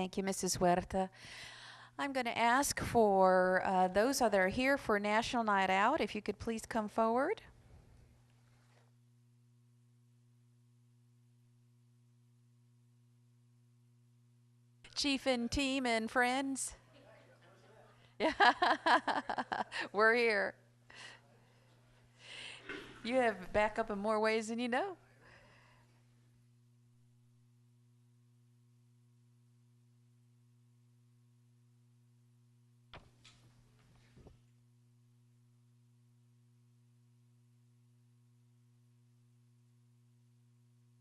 Thank you, Mrs. Huerta. I'm going to ask for those that are here for National Night Out, if you could please come forward. Chief and team and friends. Yeah, we're here. You have backup in more ways than you know.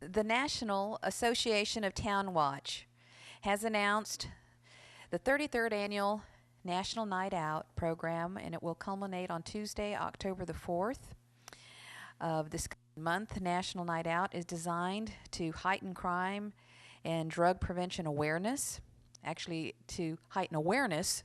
The National Association of Town Watch has announced the 33rd annual National Night Out program, and it will culminate on Tuesday, October the 4th of this month. National Night Out is designed to heighten crime and drug prevention awareness, actually to heighten awareness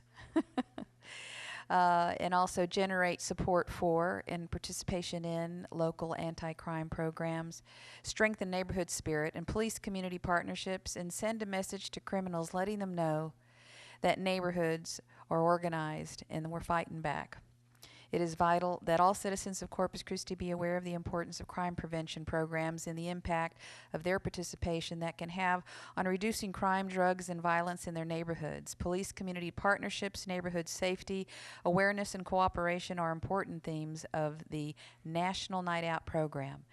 and also generate support for and participation in local anti-crime programs, strengthen neighborhood spirit and police community partnerships, and send a message to criminals letting them know that neighborhoods are organized and we're fighting back. It is vital that all citizens of Corpus Christi be aware of the importance of crime prevention programs and the impact of their participation that can have on reducing crime, drugs, and violence in their neighborhoods. Police community partnerships, neighborhood safety, awareness, and cooperation are important themes of the National Night Out program.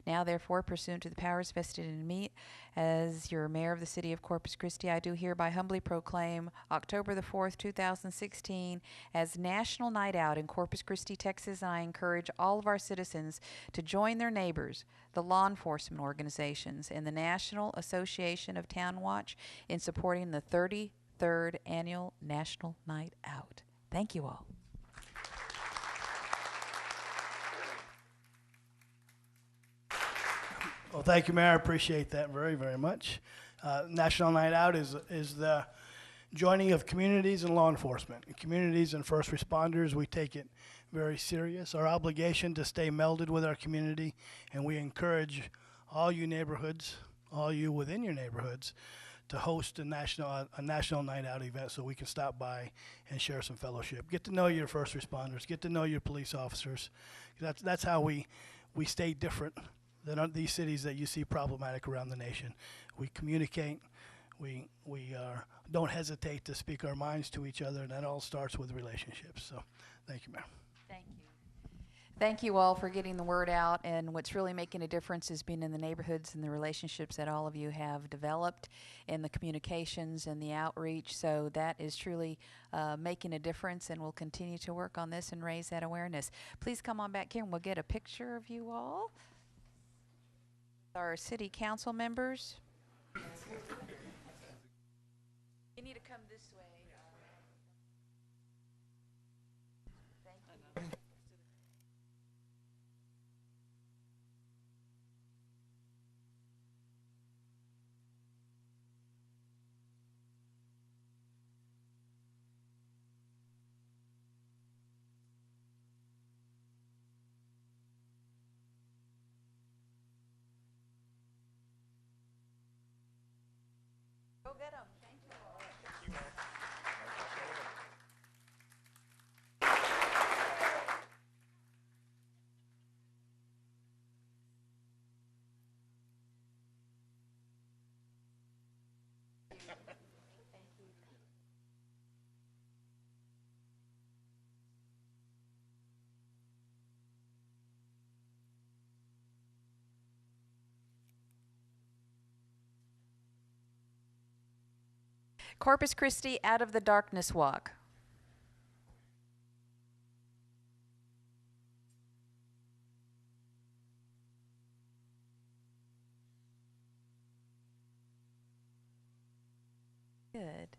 Now, therefore, pursuant to the powers vested in me as your mayor of the city of Corpus Christi, I do hereby humbly proclaim October the 4th, 2016 as National Night Out in Corpus Christi, Texas, and I encourage all of our citizens to join their neighbors, the law enforcement organizations, and the National Association of Town Watch in supporting the 33rd annual National Night Out. Thank you all. Well, thank you, Mayor. I appreciate that very, very much. National Night Out is the joining of communities and law enforcement. Communities and first responders, we take it very serious. Our obligation to stay melded with our community, and we encourage all you neighborhoods, all you within your neighborhoods, to host a national night out event so we can stop by and share some fellowship. Get to know your first responders. Get to know your police officers. That's how we stay different than these cities that you see problematic around the nation. We communicate, we don't hesitate to speak our minds to each other, and that all starts with relationships. So thank you, Mayor. Thank you. Thank you all for getting the word out, and what's really making a difference is being in the neighborhoods and the relationships that all of you have developed in the communications and the outreach. So that is truly making a difference, and we'll continue to work on this and raise that awareness. Please come on back here and we'll get a picture of you all. Our city council members. You need to come this way. Thank you. Go get them. Thank you all. Thank you, Mayor. Corpus Christi Out of the Darkness Walk. Good.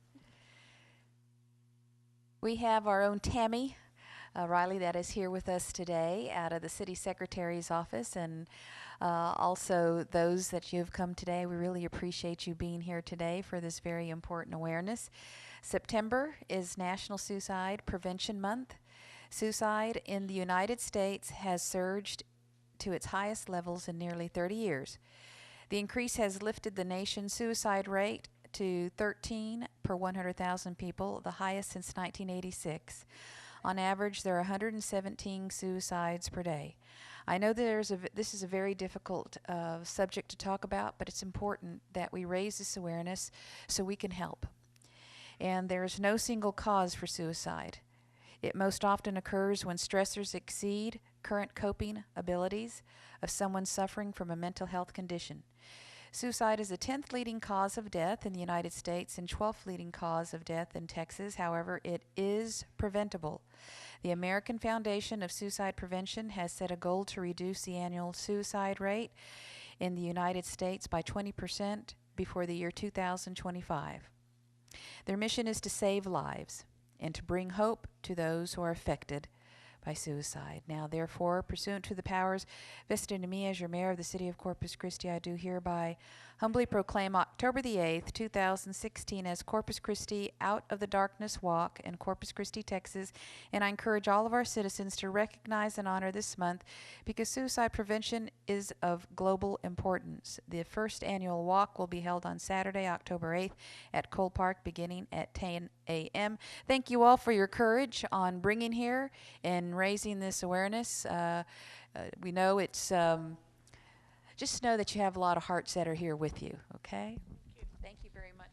We have our own Tammy Riley that is here with us today out of the City Secretary's office, and also those that you've come today. We really appreciate you being here today for this very important awareness. September is National Suicide Prevention Month. Suicide in the United States has surged to its highest levels in nearly 30 years. The increase has lifted the nation's suicide rate to 13 per 100,000 people, the highest since 1986. On average, there are 117 suicides per day. I know this is a very difficult subject to talk about, but it's important that we raise this awareness so we can help. And there is no single cause for suicide. It most often occurs when stressors exceed current coping abilities of someone suffering from a mental health condition. Suicide is the 10th leading cause of death in the United States and 12th leading cause of death in Texas. However, it is preventable. The American Foundation of Suicide Prevention has set a goal to reduce the annual suicide rate in the United States by 20% before the year 2025. Their mission is to save lives and to bring hope to those who are affected by suicide. Now, therefore, pursuant to the powers vested in me as your mayor of the city of Corpus Christi, I do hereby humbly proclaim October the 8th, 2016 as Corpus Christi Out of the Darkness Walk in Corpus Christi, Texas, and I encourage all of our citizens to recognize and honor this month because suicide prevention is of global importance. The first annual walk will be held on Saturday, October 8th at Cole Park beginning at 10 a.m. Thank you all for your courage on bringing here and raising this awareness. We know it's just know that you have a lot of hearts that are here with you, okay? Thank you very much.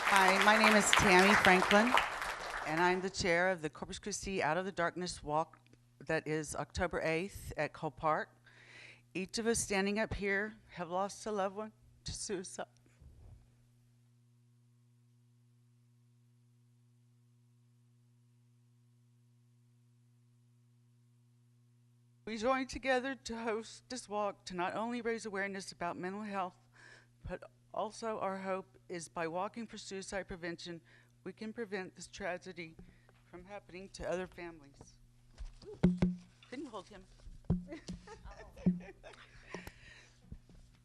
Hi, my name is Tammy Franklin, and I'm the chair of the Corpus Christi Out of the Darkness Walk that is October 8th at Cole Park. Each of us standing up here have lost a loved one to suicide. We joined together to host this walk to not only raise awareness about mental health, but also our hope is by walking for suicide prevention, we can prevent this tragedy from happening to other families. Can you hold him?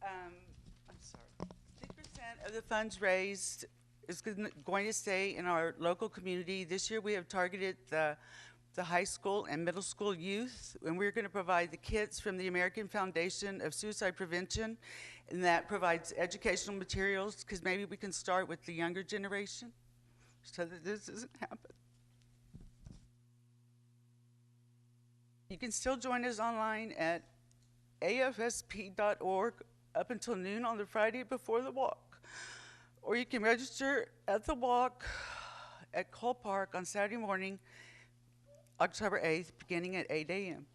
I'm sorry. 6% of the funds raised is going to stay in our local community. This year we have targeted the high school and middle school youth, and we're going to provide the kits from the American Foundation of Suicide Prevention, and that provides educational materials, because maybe we can start with the younger generation so that this doesn't happen. You can still join us online at afsp.org up until noon on the Friday before the walk, or you can register at the walk at Cole Park on Saturday morning, October 8th, beginning at 8 a.m.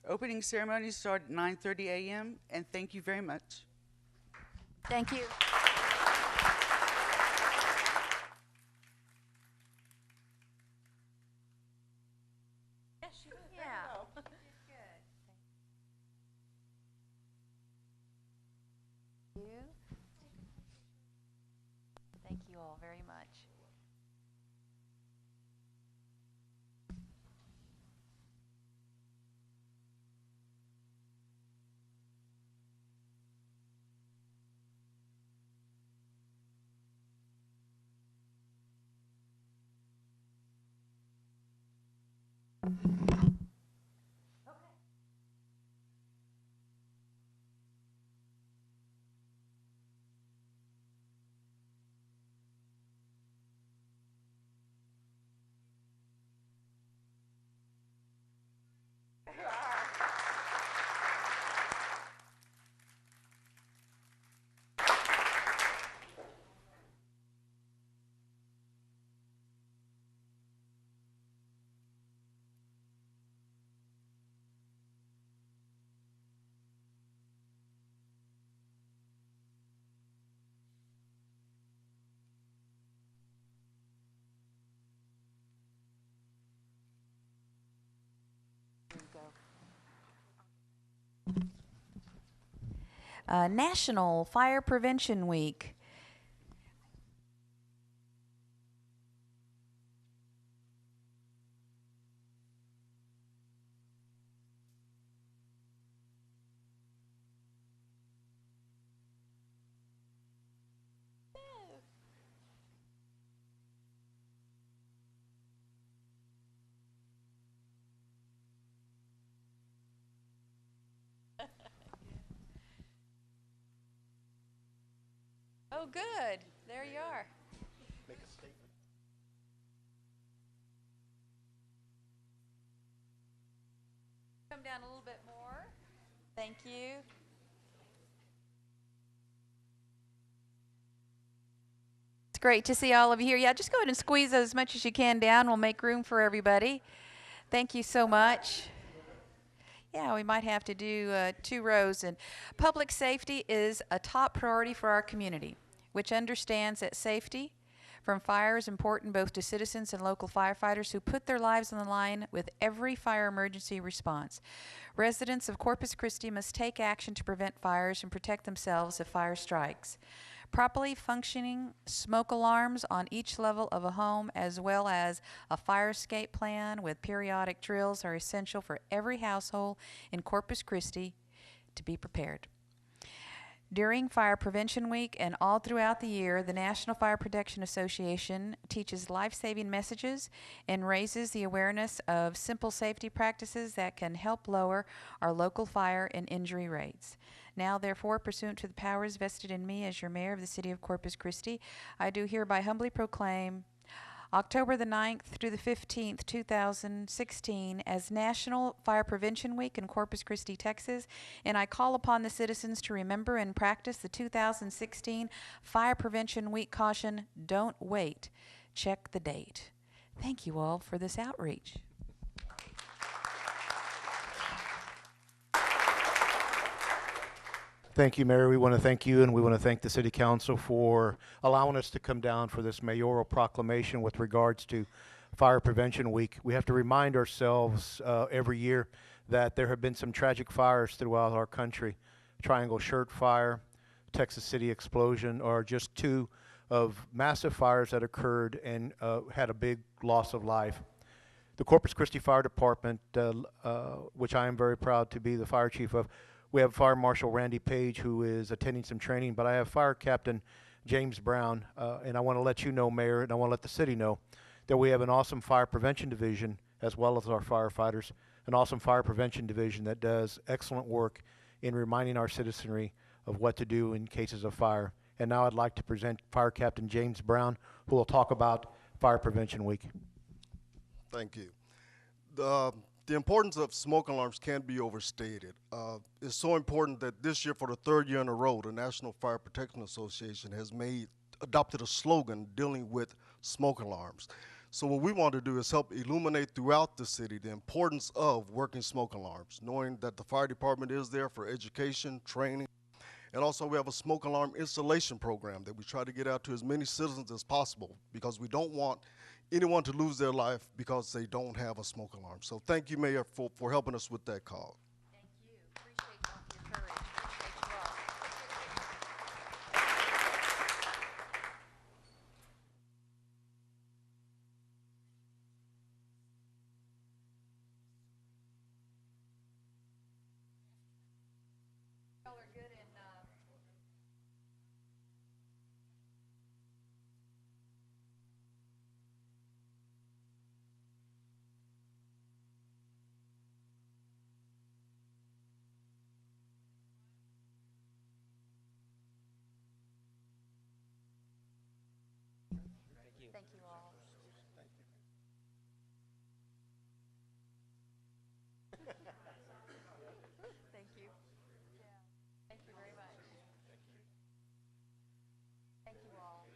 Opening ceremonies start at 9:30 a.m., and thank you very much. Thank you. Yes, you did. Yeah. Good. Thank you. Thank you all very much. National Fire Prevention Week. Oh, good. There you are. Make a statement. Come down a little bit more. Thank you. It's great to see all of you here. Yeah, just go ahead and squeeze as much as you can down. We'll make room for everybody. Thank you so much. Yeah, we might have to do 2 rows. And public safety is a top priority for our community, which understands that safety from fire is important both to citizens and local firefighters who put their lives on the line with every fire emergency response. Residents of Corpus Christi must take action to prevent fires and protect themselves if fire strikes. Properly functioning smoke alarms on each level of a home, as well as a fire escape plan with periodic drills, are essential for every household in Corpus Christi to be prepared. During Fire Prevention Week and all throughout the year, the National Fire Protection Association teaches life-saving messages and raises the awareness of simple safety practices that can help lower our local fire and injury rates. Now, therefore, pursuant to the powers vested in me as your mayor of the city of Corpus Christi, I do hereby humbly proclaim October the 9th through the 15th, 2016 as National Fire Prevention Week in Corpus Christi, Texas, and I call upon the citizens to remember and practice the 2016 Fire Prevention Week caution, don't wait, check the date. Thank you all for this outreach. Thank you, Mayor. We want to thank you, and we want to thank the City Council for allowing us to come down for this mayoral proclamation with regards to Fire Prevention Week. We have to remind ourselves every year that there have been some tragic fires throughout our country. Triangle Shirt Fire, Texas City explosion are just 2 of massive fires that occurred and had a big loss of life. The Corpus Christi Fire Department, which I am very proud to be the fire chief of, we have Fire Marshal Randy Page, who is attending some training, but I have Fire Captain James Brown, and I want to let you know, Mayor, and I want to let the city know that we have an awesome fire prevention division, as well as our firefighters, an awesome fire prevention division that does excellent work in reminding our citizenry of what to do in cases of fire. And now I'd like to present Fire Captain James Brown, who will talk about Fire Prevention Week. Thank you. The importance of smoke alarms can't be overstated. It's so important that this year, for the 3rd year in a row, the National Fire Protection Association has adopted a slogan dealing with smoke alarms. So what we want to do is help illuminate throughout the city the importance of working smoke alarms, knowing that the fire department is there for education, training, and also we have a smoke alarm installation program that we try to get out to as many citizens as possible, because we don't want anyone to lose their life because they don't have a smoke alarm. So thank you, Mayor, for helping us with that call. Thank you. Appreciate all your courage. Appreciate you all. Y'all are good in thank you all. Thank you. Yeah. Thank you very much. Thank you all.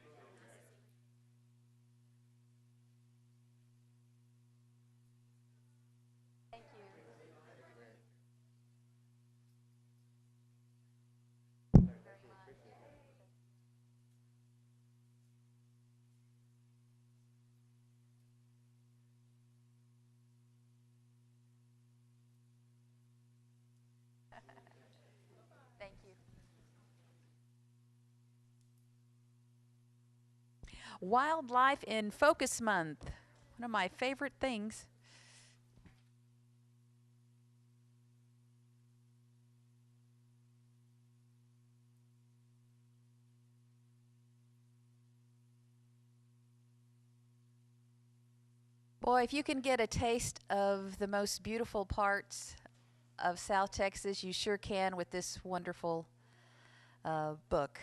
Thank you. Very much. Thank you. Wildlife in Focus Month. One of my favorite things. Boy, if you can get a taste of the most beautiful parts of South Texas, you sure can with this wonderful book.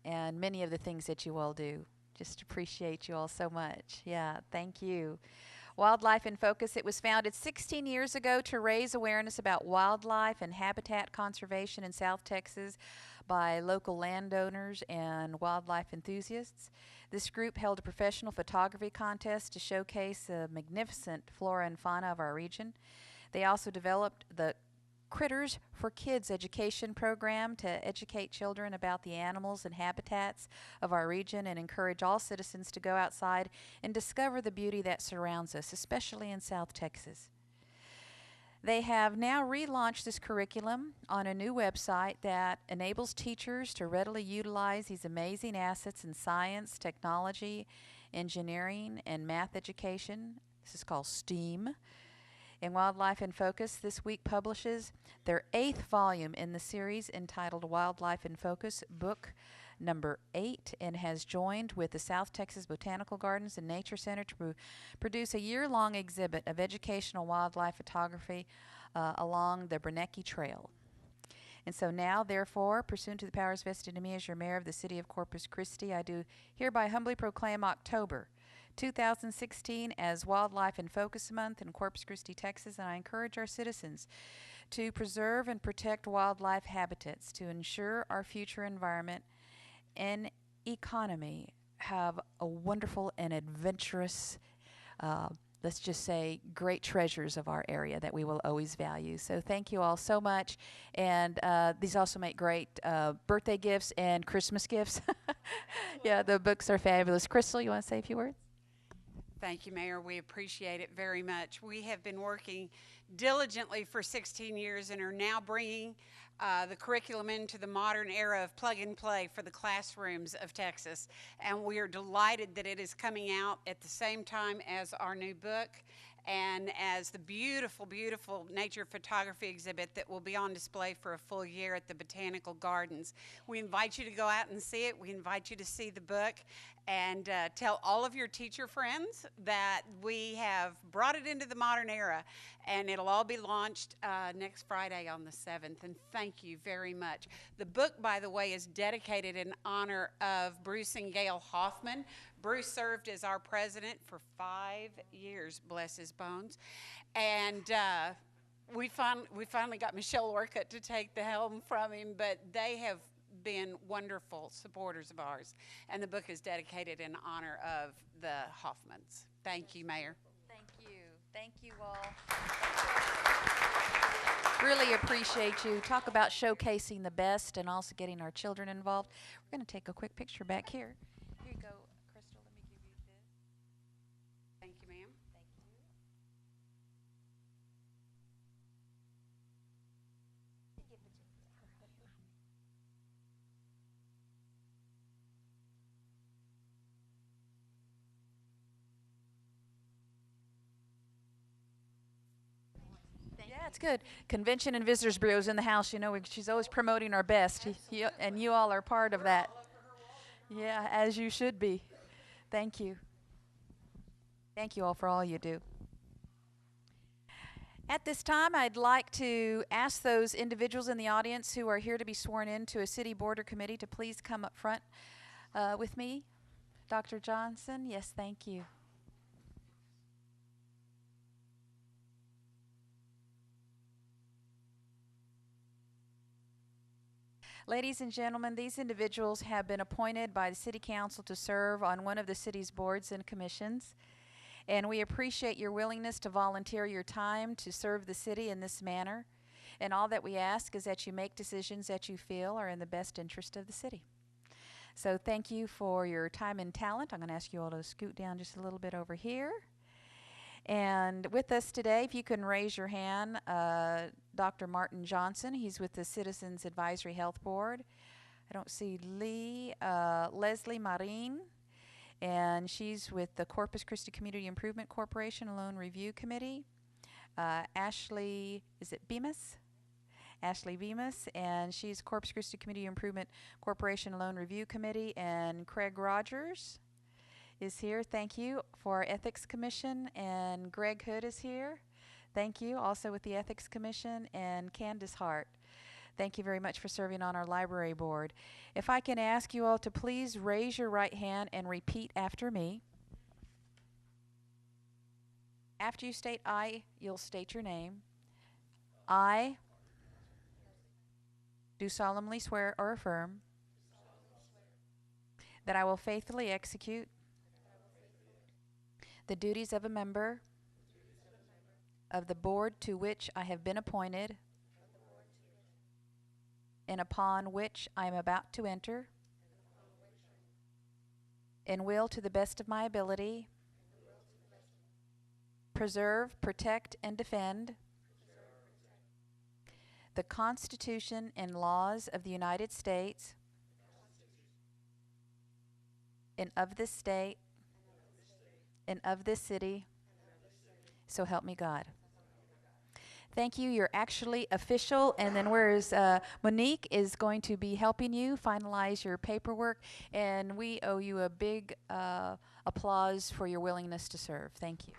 and many of the things that you all do. Just appreciate you all so much. Yeah, thank you. Wildlife in Focus. It was founded 16 years ago to raise awareness about wildlife and habitat conservation in South Texas by local landowners and wildlife enthusiasts. This group held a professional photography contest to showcase the magnificent flora and fauna of our region. They also developed the Critters for Kids education program to educate children about the animals and habitats of our region and encourage all citizens to go outside and discover the beauty that surrounds us, especially in South Texas. They have now relaunched this curriculum on a new website that enables teachers to readily utilize these amazing assets in science, technology, engineering, and math education. This is called STEAM. And Wildlife in Focus this week publishes their 8th volume in the series entitled Wildlife in Focus, book number 8, and has joined with the South Texas Botanical Gardens and Nature Center to produce a year-long exhibit of educational wildlife photography along the Bernecke Trail. And so now, therefore, pursuant to the powers vested in me as your mayor of the city of Corpus Christi, I do hereby humbly proclaim October 2016 as Wildlife in Focus Month in Corpus Christi, Texas, and I encourage our citizens to preserve and protect wildlife habitats to ensure our future environment and economy have a wonderful and adventurous, let's just say, great treasures of our area that we will always value. So thank you all so much. And these also make great birthday gifts and Christmas gifts. Yeah, the books are fabulous. Crystal, you want to say a few words? Thank you, Mayor. We appreciate it very much. We have been working diligently for 16 years and are now bringing the curriculum into the modern era of plug and play for the classrooms of Texas. And we are delighted that it is coming out at the same time as our new book and as the beautiful, beautiful nature photography exhibit that will be on display for a full year at the Botanical Gardens. We invite you to go out and see it. We invite you to see the book and tell all of your teacher friends that we have brought it into the modern era, and it'll all be launched next Friday on the 7th, and thank you very much. The book, by the way, is dedicated in honor of Bruce and Gail Hoffman. Bruce served as our president for 5 years, bless his bones, and we finally got Michelle Orcutt to take the helm from him, but they have been wonderful supporters of ours, and the book is dedicated in honor of the Hoffmans. Thank you, Mayor. Thank you. Thank you all. Really appreciate you. Talk about showcasing the best and also getting our children involved. We're going to take a quick picture back here. Here you go, Crystal. Let me give you this. Thank you, ma'am. Thank you. Yeah, it's good. Convention and Visitors Bureau's in the house. You know, she's always promoting our best, and you all are part of that. Yeah, as you should be. Thank you. Thank you all for all you do. At this time, I'd like to ask those individuals in the audience who are here to be sworn in to a city board or committee to please come up front with me. Dr. Johnson, yes, thank you. Ladies and gentlemen, these individuals have been appointed by the City Council to serve on one of the city's boards and commissions, and we appreciate your willingness to volunteer your time to serve the city in this manner. And all that we ask is that you make decisions that you feel are in the best interest of the city. So thank you for your time and talent. I'm going to ask you all to scoot down just a little bit over here. And with us today, if you can raise your hand, Dr. Martin Johnson. He's with the Citizens Advisory Health Board. I don't see Leslie Marin, and she's with the Corpus Christi Community Improvement Corporation Loan Review Committee. Ashley, is it Bemis? Ashley Bemis, and she's Corpus Christi Community Improvement Corporation Loan Review Committee. And Craig Rogers is here. Thank you. For our Ethics Commission. And Greg Hood is here. Thank you. Also with the Ethics Commission. And Candace Hart. Thank you very much for serving on our library board. If I can ask you all to please raise your right hand and repeat after me. After you state I, you'll state your name. I do solemnly swear or affirm that I will faithfully execute the duties of a member of the board to which I have been appointed and upon which I am about to enter, and will, to the best of my ability, preserve, protect, and defend the Constitution and laws of the United States and of this state and of this city, so help me God. Thank you. You're actually official. And then whereas Monique is going to be helping you finalize your paperwork, and we owe you a big applause for your willingness to serve. Thank you.